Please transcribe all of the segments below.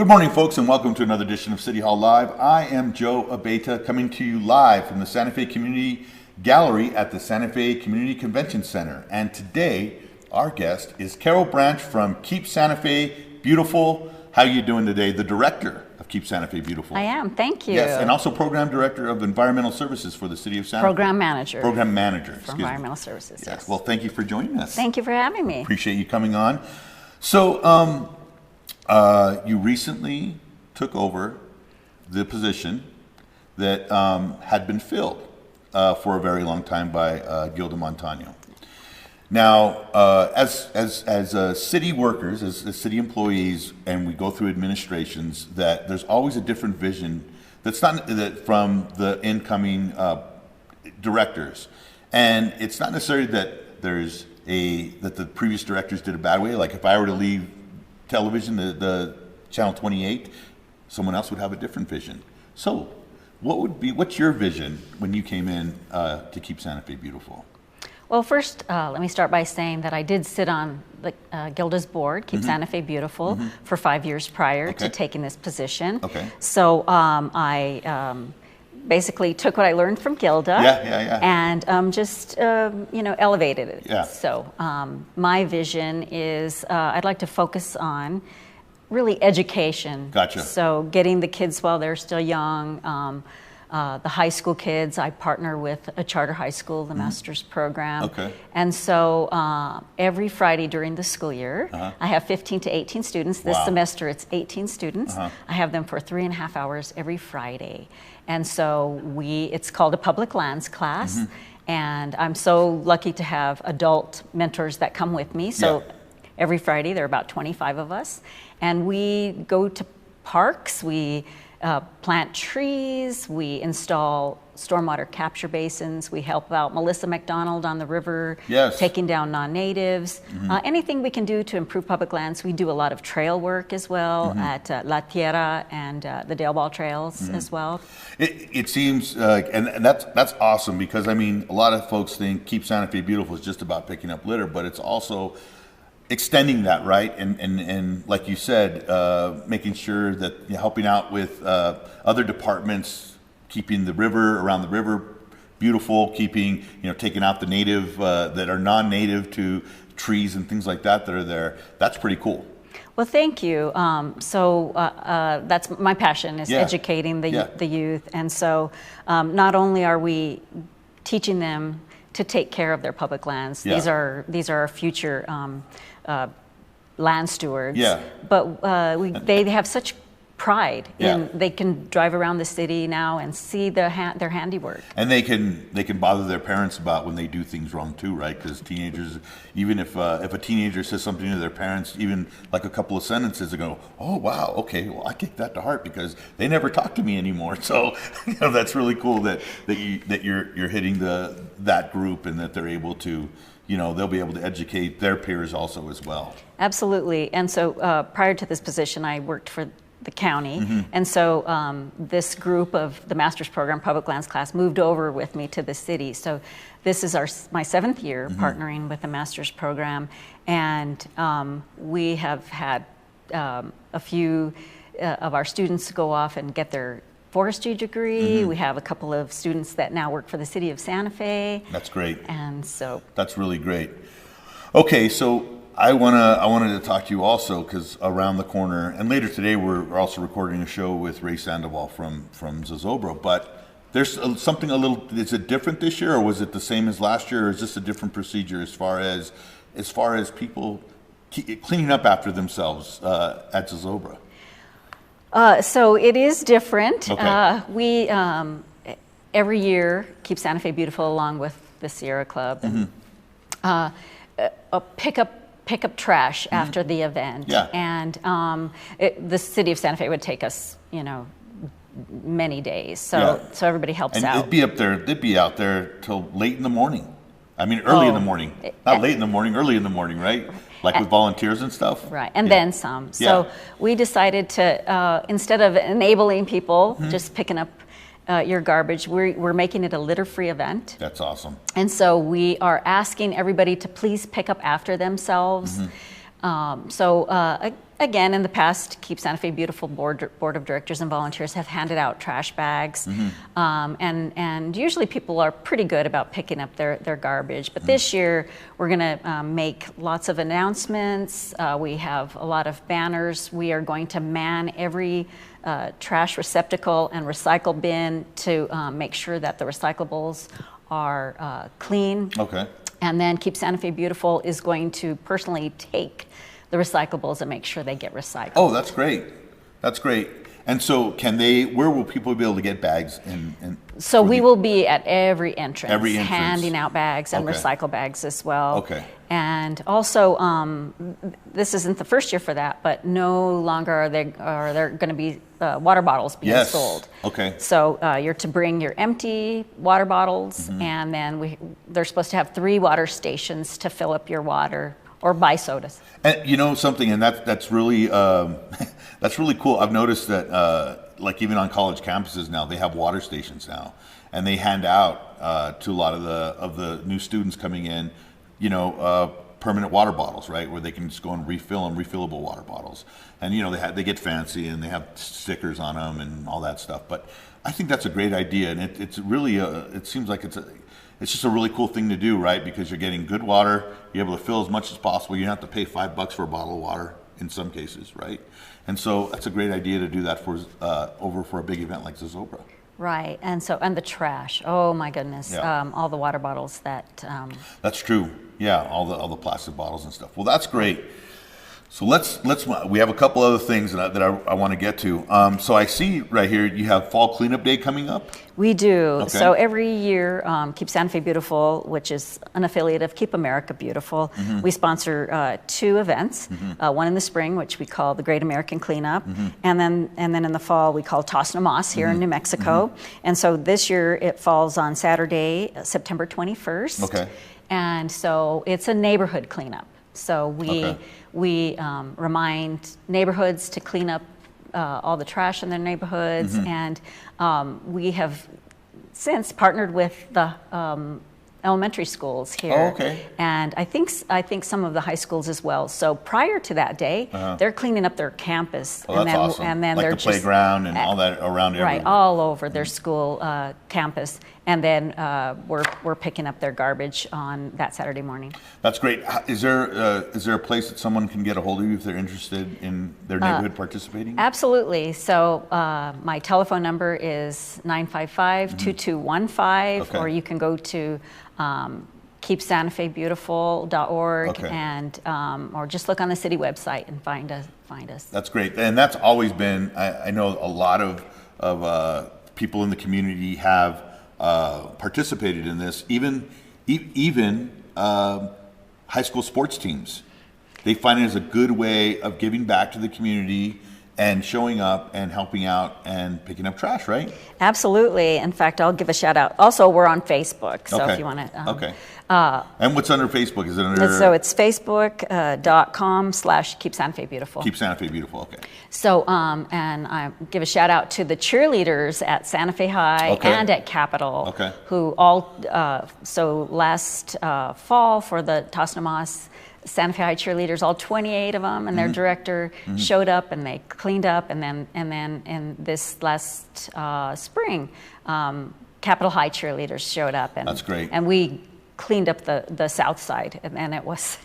morning, folks, and welcome to another edition of City Hall Live. I am Joe Abeyta, coming to you live from the Santa Fe Community Gallery at the Santa Fe Community Convention Center. And today, our guest is Carol Branch from Keep Santa Fe Beautiful. How are you doing today? The director of Keep Santa Fe Beautiful. I am, thank you. Yes, and also program director of environmental services for the city of Santa Fe. Program manager. Program manager. For environmental services, yes. Well, thank you for joining us. Thank you for having me. Appreciate you coming on. So, you recently took over the position that had been filled for a very long time by Gilda Montano. Now, as city workers, as city employees, and we go through administrations, that there's always a different vision that's not that from the incoming directors, and it's not necessarily that that the previous directors did a bad way. Like if I were to leave television, the Channel 28, someone else would have a different vision. So, what's your vision when you came in to Keep Santa Fe Beautiful? Well, first, let me start by saying that I did sit on the Gilda's board, Keep Santa Fe Beautiful, for 5 years prior to taking this position. Okay. So I basically took what I learned from Gilda and just elevated it. Yeah. So my vision is I'd like to focus on really education. Gotcha. So getting the kids while they're still young. The high school kids, I partner with a charter high school, the master's program. Okay. And so every Friday during the school year, I have 15 to 18 students. This semester it's 18 students. I have them for 3.5 hours every Friday. And so it's called a public lands class. And I'm so lucky to have adult mentors that come with me. So every Friday there are about 25 of us. And we go to parks, we plant trees, we install stormwater capture basins, we help out Melissa McDonald on the river, taking down non-natives. Anything we can do to improve public lands. We do a lot of trail work as well at La Tierra and the Dale Ball Trails as well. It seems, and that's awesome, because I mean, a lot of folks think Keep Santa Fe Beautiful is just about picking up litter, but it's also extending that, right? And like you said, making sure that you're helping out with other departments, keeping the river, around the river beautiful, keeping, taking out the native, that are non-native to trees and things like that are there. That's pretty cool. Well, thank you. So that's my passion, is educating the youth. And so not only are we teaching them to take care of their public lands, these are our future land stewards. But they have such pride in they can drive around the city now and see their handiwork. And they can bother their parents about when they do things wrong too, right? Because teenagers, even if a teenager says something to their parents, even like a couple of sentences, they go, "Oh wow, okay, well I take that to heart because they never talk to me anymore." So that's really cool that you're hitting that group, and that they're able to, they'll be able to educate their peers also as well. Absolutely. And so prior to this position, I worked for the county, and so this group of the master's program public lands class moved over with me to the city. So this is my 7th year partnering with the master's program, and we have had a few of our students go off and get their forestry degree. We have a couple of students that now work for the city of Santa Fe. That's great. And so that's really great. Okay, so I wanted to talk to you also, because around the corner, and later today we're also recording a show with Ray Sandoval from Zozobra. But there's something is it different this year, or was it the same as last year, or is this a different procedure as far as people cleaning up after themselves at Zozobra? So it is different. Okay. We every year Keep Santa Fe Beautiful, along with the Sierra Club, and pick up trash after the event. And the city of Santa Fe would take us, many days. So everybody helps out. And they'd be out there till late in the morning. I mean, early in the morning. Not late in the morning, early in the morning, right? Like with volunteers and stuff? Right, and then some. So we decided to, instead of enabling people just picking up your garbage, we're making it a litter-free event. That's awesome. And so we are asking everybody to please pick up after themselves. again, in the past, Keep Santa Fe Beautiful board of directors and volunteers have handed out trash bags, and usually people are pretty good about picking up their garbage. But this year, we're going to make lots of announcements. We have a lot of banners. We are going to man every trash receptacle and recycle bin to make sure that the recyclables are clean. Okay. And then Keep Santa Fe Beautiful is going to personally take the recyclables and make sure they get recycled. Oh, that's great. That's great. And so where will people be able to get bags? So we will be at every entrance, handing out bags and Okay. recycle bags as well. Okay. And also, this isn't the first year for that, but no longer are there going to be water bottles being Yes. sold. Okay. So you're to bring your empty water bottles, and then they're supposed to have 3 water stations to fill up your water or buy sodas. And you know something, and that's really that's really cool. I've noticed that like even on college campuses now, they have water stations now, and they hand out to a lot of the new students coming in, you know, permanent water bottles, right, where they can just go and refill them, refillable water bottles, and you know they get fancy and they have stickers on them and all that stuff. But I think that's a great idea, and it's really it seems like it's just a really cool thing to do, right? Because you're getting good water, you're able to fill as much as possible. You don't have to pay $5 for a bottle of water in some cases, right? And so that's a great idea to do that for over for a big event like Zozobra. Right, and the trash. Oh my goodness, Yeah. all the water bottles that. That's true. Yeah, all the plastic bottles and stuff. Well, that's great. So let's we have a couple other things that I want to get to. So I see right here you have Fall Cleanup Day coming up. We do. Okay. So every year, Keep Santa Fe Beautiful, which is an affiliate of Keep America Beautiful, we sponsor 2 events. One in the spring, which we call the Great American Cleanup, and then in the fall we call Toss No Mas here in New Mexico. And so this year it falls on Saturday, September 21st. Okay. And so it's a neighborhood cleanup. So we remind neighborhoods to clean up all the trash in their neighborhoods, and we have since partnered with the elementary schools here, Oh, okay. and I think some of the high schools as well. So prior to that day, they're cleaning up their campus, Oh, that's awesome. and then like they're the just playground and all that around right everywhere. all over their school campus, and then we're picking up their garbage on that Saturday morning. That's great. Is there a place that someone can get a hold of you if they're interested in their neighborhood participating? Absolutely. So my telephone number is 955-2215, Okay. or you can go to keepsantafebeautiful.org, Okay. and or just look on the city website and find us. That's great, and that's always been. I know a lot of people in the community have participated in this. Even high school sports teams, they find it as a good way of giving back to the community and showing up and helping out and picking up trash, right? Absolutely. In fact, I'll give a shout out. Also, we're on Facebook, so Okay. if you want to. Okay. And what's under Facebook? Is it under? So it's facebook.com/Keep Santa Fe Beautiful. Keep Santa Fe Beautiful. Okay. So, and I give a shout out to the cheerleaders at Santa Fe High Okay. and at Capitol, Okay. who all, so last fall for the Toss No Mas, Santa Fe High cheerleaders, all 28 of them, and their director showed up and they cleaned up, and then in this last spring, Capitol High cheerleaders showed up, and That's great. And we cleaned up the south side, and it was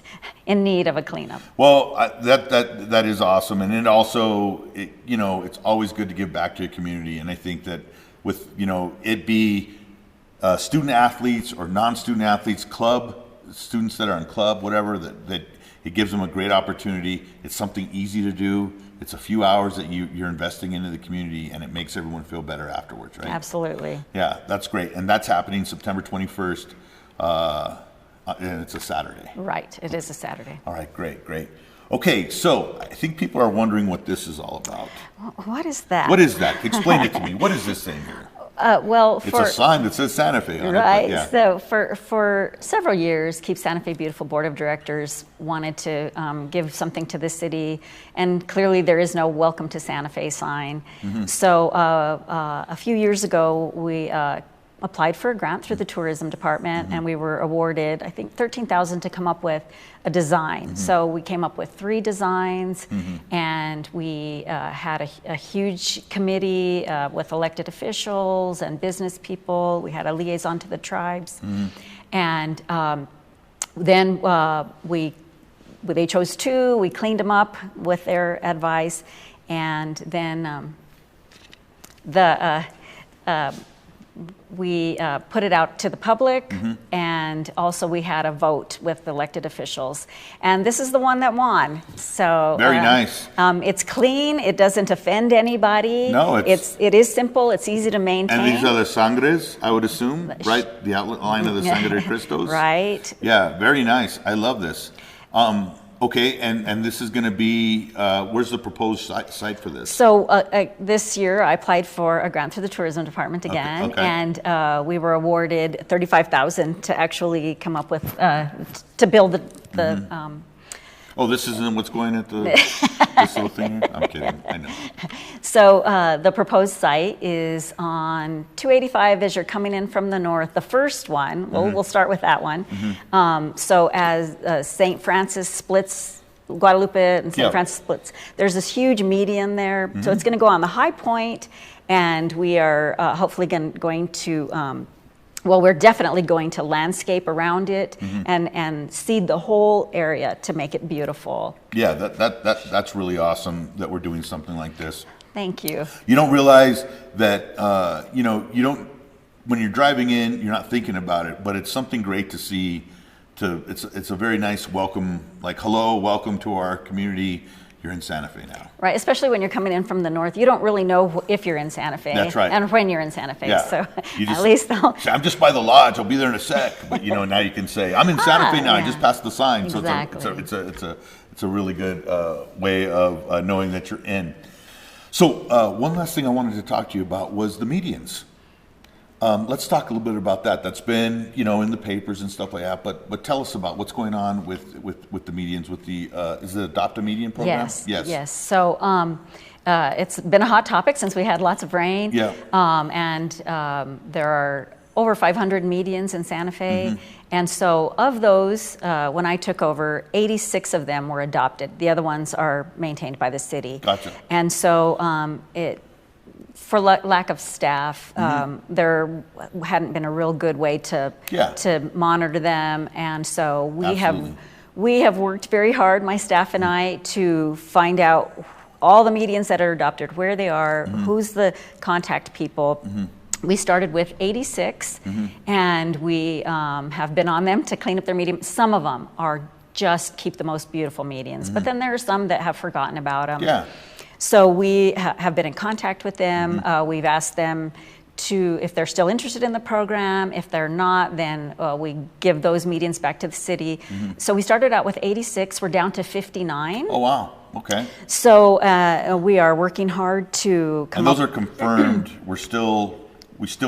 in need of a cleanup. Well, that is awesome, and it also, it's always good to give back to your community, and I think that with it be student athletes or non-student athletes, club students that are in club, whatever, that it gives them a great opportunity. It's something easy to do. It's a few hours that you're investing into the community, and it makes everyone feel better afterwards, right? Absolutely. Yeah, that's great, and that's happening September 21st, and it's a Saturday. Right, it is a Saturday. All right, great. Okay, so I think people are wondering what this is all about. What is that? What is that? Explain it to me. What is this thing here? It's a sign that says Santa Fe on right. it. Yeah. So for several years, Keep Santa Fe Beautiful Board of Directors wanted to give something to the city, and clearly there is no Welcome to Santa Fe sign. So a few years ago, we applied for a grant through the tourism department, and we were awarded, I think, $13,000 to come up with a design. So we came up with 3 designs, and we had a huge committee with elected officials and business people. We had a liaison to the tribes, and then they chose 2. We cleaned them up with their advice, and then we put it out to the public, and also we had a vote with elected officials. And this is the one that won. So Very nice. It's clean. It doesn't offend anybody. No, it is simple. It's easy to maintain. And these are the sangres, I would assume, right? The outline of the Sangre de Cristos. Right. Yeah, very nice. I love this. Okay, and this is going to be, where's the proposed site for this? So this year I applied for a grant through the tourism department again, Okay. and we were awarded $35,000 to actually come up with, to build the Oh, this isn't what's going at this little thing? I'm kidding, I know. So the proposed site is on 285 as you're coming in from the north. The first one, we'll start with that one. So as St. Francis splits, Guadalupe and St. Francis splits, there's this huge median there. So it's going to go on the high point, and we are hopefully going to we're definitely going to landscape around it and seed the whole area to make it beautiful. Yeah, that's really awesome that we're doing something like this. Thank you. You don't realize that, you don't, when you're driving in, you're not thinking about it, but it's something great to see. It's a very nice welcome, like, hello, welcome to our community. You're in Santa Fe now. Right, especially when you're coming in from the north. You don't really know if you're in Santa Fe. That's right. And when you're in Santa Fe. Yeah. So You just at least they'll... say, I'm just by the lodge. I'll be there in a sec. But now you can say, I'm in Santa Fe now. I yeah. just passed the sign. Exactly. So it's a really good way of knowing that you're in. So one last thing I wanted to talk to you about was the medians. Let's talk a little bit about that. That's been, in the papers and stuff like that. But tell us about what's going on with the medians, with the is it Adopt a Median program? Yes. So it's been a hot topic since we had lots of rain. Yeah. And there are over 500 medians in Santa Fe. And so of those, when I took over, 86 of them were adopted. The other ones are maintained by the city. Gotcha. And so for lack of staff, there hadn't been a real good way to monitor them, and so we have worked very hard, my staff and I, to find out all the medians that are adopted, where they are, who's the contact people. We started with 86, and we have been on them to clean up their median. Some of them are just keep the most beautiful medians, but then there are some that have forgotten about them. Yeah. So we have been in contact with them. We've asked them if they're still interested in the program. If they're not, then we give those medians back to the city. So we started out with 86. We're down to 59. Oh, wow. Okay. So we are working hard to come And those are confirmed. We still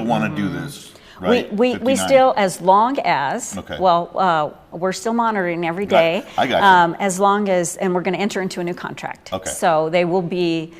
want to do this, right? We 59. still, as long as, Okay. we're still monitoring every day. Right. I got you. As long as, and we're going to enter into a new contract. Okay. So they will be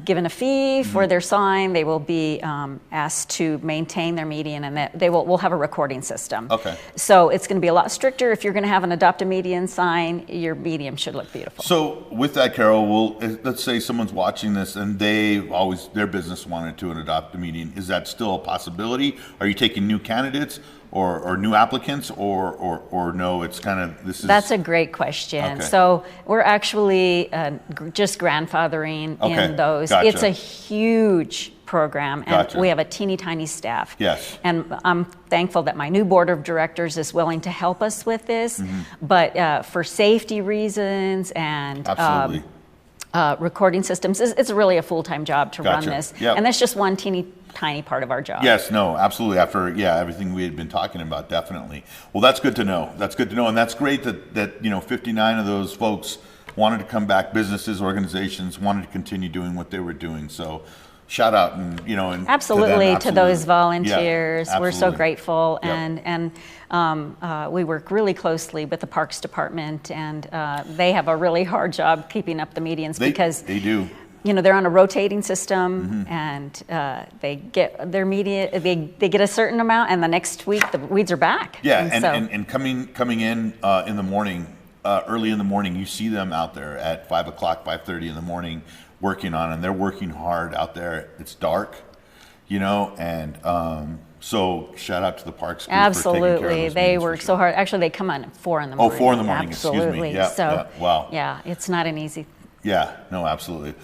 given a fee for their sign. They will be asked to maintain their median, and that we'll have a recording system. Okay. So it's going to be a lot stricter. If you're going to have an Adopt a Median sign, your median should look beautiful. So with that, Carol, let's say someone's watching this and their business wanted to adopt a median. Is that still a possibility? Are you taking new candidates or new applicants or no? It's kind of That's a great question. Okay. So we're actually just grandfathering in those. Gotcha. It's a huge program, and Gotcha. we have a teeny tiny staff. Yes. And I'm thankful that my new board of directors is willing to help us with this. But for safety reasons and Absolutely. recording systems, it's really a full-time job to run Gotcha. this. Yep. And that's just one teeny tiny part of our job. Yes, no, absolutely. After everything we had been talking about, definitely. Well, that's good to know. That's good to know, and that's great that 59 of those folks wanted to come back. Businesses, organizations wanted to continue doing what they were doing. So, shout out and absolutely to them, to those volunteers. Yeah, we're so absolutely. grateful, Yep. and we work really closely with the Parks Department, and they have a really hard job keeping up the medians because they do. they're on a rotating system, and they get their media. They get a certain amount, and the next week the weeds are back. Yeah, and coming in the morning, early in the morning, you see them out there at 5 o'clock, 5:30 in the morning, working on, and they're working hard out there. It's dark, and so shout out to the parks crew for taking care of Absolutely, those they meetings, work for so sure. hard. Actually, they come on at 4 in the morning. 4 in the morning. Absolutely. Excuse me. Yeah, So yeah, wow. yeah, it's not an easy. Yeah, no, absolutely.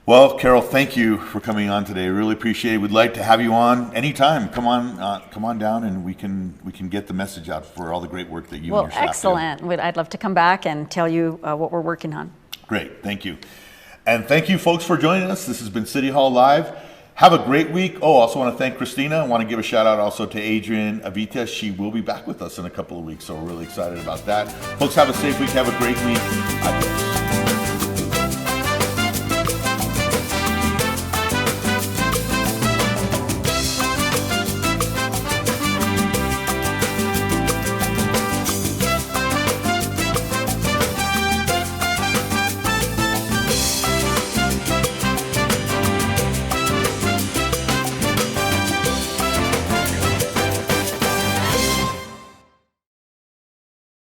Well, Carol, thank you for coming on today. Really appreciate it. We'd like to have you on anytime. Come on down, and we can get the message out for all the great work that you and your staff do. Excellent. I'd love to come back and tell you what we're working on. Great, thank you. And thank you, folks, for joining us. This has been City Hall Live. Have a great week. Oh, also want to thank Christina. I want to give a shout out also to Adrian Avita. She will be back with us in a couple of weeks, so we're really excited about that. Folks, have a safe week. Have a great week. Adios.